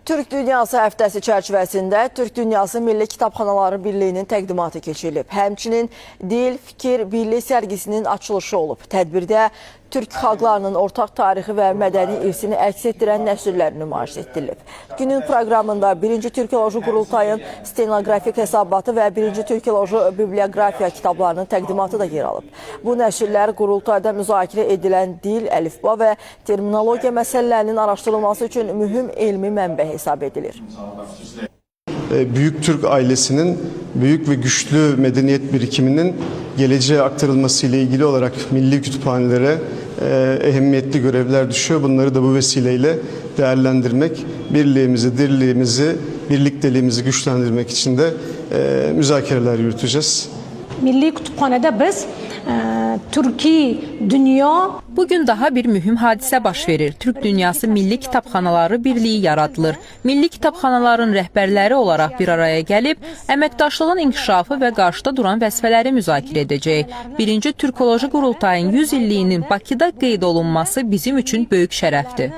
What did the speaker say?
Türk Dünyası həftəsi çərçivəsində Türk Dünyası Milli Kitabxanaları Birliyinin təqdimatı keçirilib. Həmçinin Dil, Fikir, Birlik sərgisinin açılışı olub. Tədbirdə Türk xalqlarının ortaq tarixi və mədəni irsini əks etdirən nəsrlər nümayiş etdirilib. Günün proqramında 1-ci Türkoloji Qurultayın stenoqrafik hesabatı və 1-ci Türkoloji biblioqrafiya kitablarının təqdimatı da yer alıb. Bu nəşrlər qurultayda müzakirə edilən dil, əlifba və terminologiya məsələlərinin araşdırılması üçün mühüm elmi mənbə hesab edilir. Büyük Türk ailesinin büyük ve güçlü medeniyet birikiminin geleceğe aktarılması ile ilgili olarak milli kütüphanelere ehemmiyetli görevler düşüyor. Bunları da bu vesileyle değerlendirmek, birliğimizi, dirliğimizi, birlikteliğimizi güçlendirmek için de müzakereler yürüteceğiz. Milli Kütüphane'de biz Türkiye, dünya... Bugün daha bir mühüm hadisə baş verir. Türk Dünyası Milli Kitabxanaları Birliyi yaradılır. Milli kitabxanaların rəhbərləri olaraq bir araya gəlib, əməkdaşlığın inkişafı və qarşıda duran vəzifələri müzakirə edəcək. 1-ci Türkoloji Qurultayın 100 illiyinin Bakıda qeyd olunması bizim üçün böyük şərəfdir.